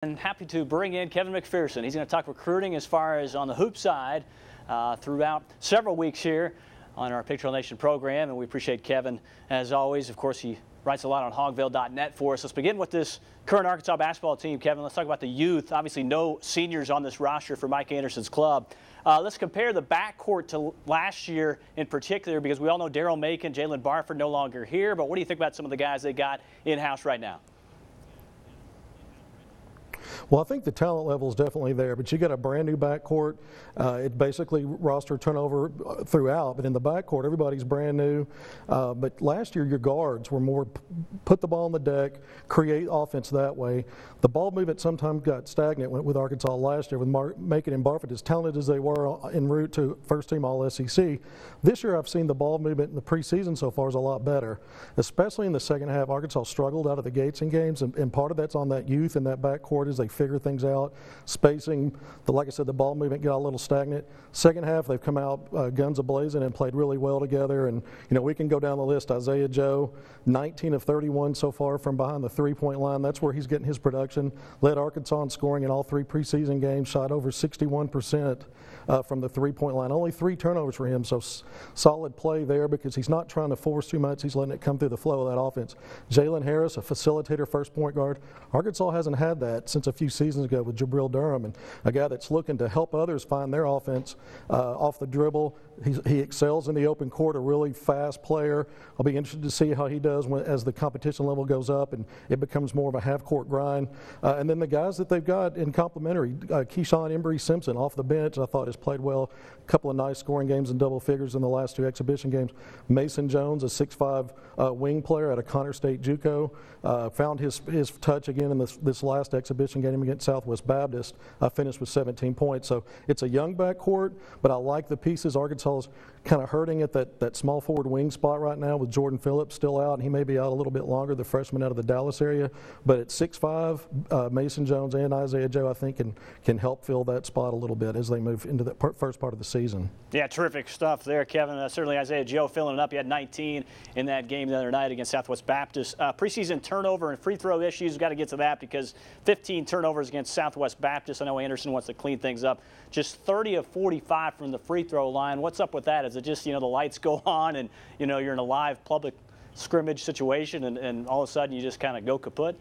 And happy to bring in Kevin McPherson. He's going to talk recruiting as far as on the hoop side throughout several weeks here on our Pictorial Nation program, and we appreciate Kevin as always. Of course, he writes a lot on hogville.net for us. Let's begin with this current Arkansas basketball team, Kevin. Let's talk about the youth. Obviously, no seniors on this roster for Mike Anderson's club. Let's compare the backcourt to last year in particular, because we all know Daryl Macon, Jalen Barford no longer here. But what do you think about some of the guys they got in-house right now? Well, I think the talent level is definitely there, but you got a brand new backcourt. It basically roster turnover throughout, but in the backcourt, everybody's brand new. But last year, your guards were more put the ball on the deck, create offense that way. The ball movement sometimes got stagnant with Arkansas last year with Macon and Barford, as talented as they were en route to first team All-SEC. This year, I've seen the ball movement in the preseason so far is a lot better, especially in the second half. Arkansas struggled out of the gates in games, and part of that's on that youth in that backcourt as they figure things out. Spacing, like I said, the ball movement got a little stagnant. Second half, they've come out guns a-blazing and played really well together. And, you know, we can go down the list. Isaiah Joe, 19 of 31 so far from behind the three-point line. That's where he's getting his production. Led Arkansas in scoring in all three preseason games, shot over 61% from the three-point line. Only 3 turnovers for him, so solid play there because he's not trying to force too much. He's letting it come through the flow of that offense. Jalen Harris, a facilitator, first point guard. Arkansas hasn't had that since a few seasons ago with Jabril Durham, and a guy that's looking to help others find their offense off the dribble. He excels in the open court, a really fast player. I'll be interested to see how he does as the competition level goes up and it becomes more of a half-court grind. And then the guys that they've got in complimentary, Keyshawn Embry-Simpson off the bench, I thought has played well. A couple of nice scoring games in double figures in the last 2 exhibition games. Mason Jones, a 6'5" wing player out of Connor State JUCO, found his touch again in this last exhibition game against Southwest Baptist, finished with 17 points. So it's a young backcourt, but I like the pieces. Arkansas is kind of hurting at that small forward wing spot right now with Jordan Phillips still out, and he may be out a little bit longer, the freshman out of the Dallas area. But at 6'5", Mason Jones and Isaiah Joe, I think, can help fill that spot a little bit as they move into the first part of the season. Yeah, terrific stuff there, Kevin. Certainly Isaiah Joe filling it up. He had 19 in that game the other night against Southwest Baptist. Preseason turnover and free throw issues, we've got to get to that because 15 turnovers against Southwest Baptist. I know Anderson wants to clean things up. Just 30 of 45 from the free throw line. What's up with that? Is it just, the lights go on and, you're in a live public scrimmage situation and all of a sudden you just kind of go kaput?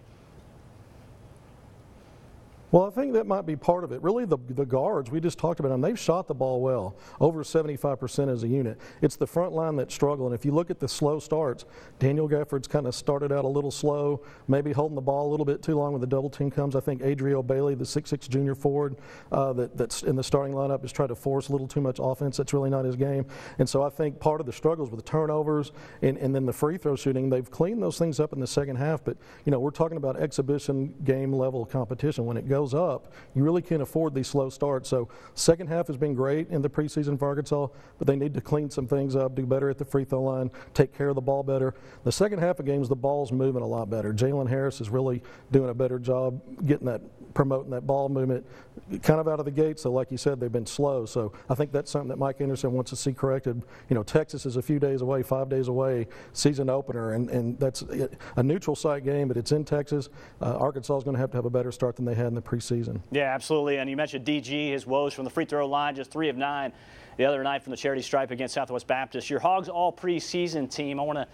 Well, I think that might be part of it. Really, the guards, we just talked about them, they've shot the ball well, over 75% as a unit. It's the front line that's struggling. If you look at the slow starts, Daniel Gafford's kind of started out a little slow, maybe holding the ball a little bit too long when the double team comes. I think Adriel Bailey, the 6'6" junior forward that's in the starting lineup, is trying to force a little too much offense. That's really not his game. And so I think part of the struggles with the turnovers and then the free throw shooting, they've cleaned those things up in the second half. But, we're talking about exhibition game level competition. When it goes up, you really can't afford these slow starts. So second half has been great in the preseason for Arkansas, but they need to clean some things up, do better at the free throw line, take care of the ball better. The second half of games, the ball's moving a lot better. Jalen Harris is really doing a better job promoting that ball movement kind of out of the gate. So like you said, they've been slow. So I think that's something that Mike Anderson wants to see corrected. Texas is a few days away, 5 days away, season opener, and that's a neutral site game, but it's in Texas. Arkansas is going to have a better start than they had in the preseason. Yeah, absolutely. And you mentioned DG, his woes from the free throw line, just 3 of 9 the other night from the charity stripe against Southwest Baptist. Your Hogs all preseason team, I want to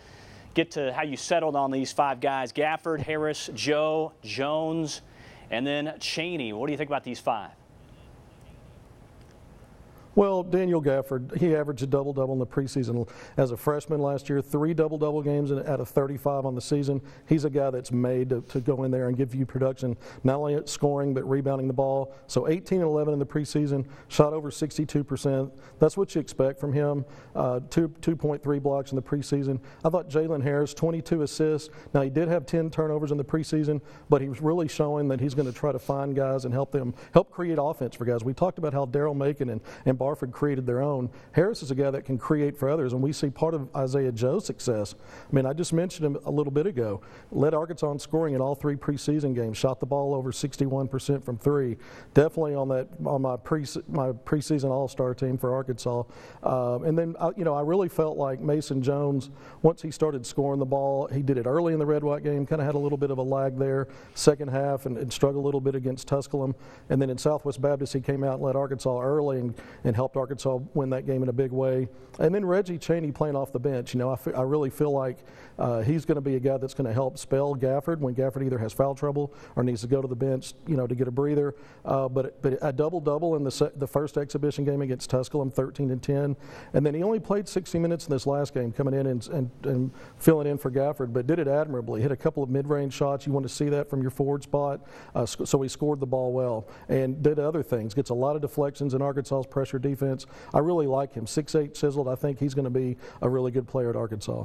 get to how you settled on these 5 guys: Gafford, Harris, Joe, Jones, and then Cheney. What do you think about these 5? Well, Daniel Gafford, he averaged a double-double in the preseason as a freshman last year, 3 double-double games out of 35 on the season. He's a guy that's made to go in there and give you production, not only at scoring but rebounding the ball. So 18 and 11 in the preseason, shot over 62%. That's what you expect from him. 2.3 blocks in the preseason. I thought Jalen Harris, 22 assists. Now, he did have 10 turnovers in the preseason, but he was really showing that he's going to try to find guys and help create offense for guys. We talked about how Daryl Macon and Barford created their own. Harris is a guy that can create for others, and we see part of Isaiah Joe's success. I mean, I just mentioned him a little bit ago. Led Arkansas in scoring in all 3 preseason games. Shot the ball over 61% from 3. Definitely on my preseason All-Star team for Arkansas. And then I really felt like Mason Jones, once he started scoring the ball, he did it early in the Red-White game. Kind of had a little bit of a lag there, second half, and struggled a little bit against Tusculum. And then in Southwest Baptist, he came out and led Arkansas early and helped Arkansas win that game in a big way. And then Reggie Chaney playing off the bench. I really feel like he's going to be a guy that's going to help spell Gafford when Gafford either has foul trouble or needs to go to the bench, to get a breather. But a double-double in the first exhibition game against Tusculum, 13-10. And then he only played 60 minutes in this last game, coming in and filling in for Gafford, but did it admirably. Hit a couple of mid-range shots. You want to see that from your forward spot. So he scored the ball well and did other things. Gets a lot of deflections in Arkansas's pressure defense. I really like him. 6'8", chiseled. I think he's going to be a really good player at Arkansas.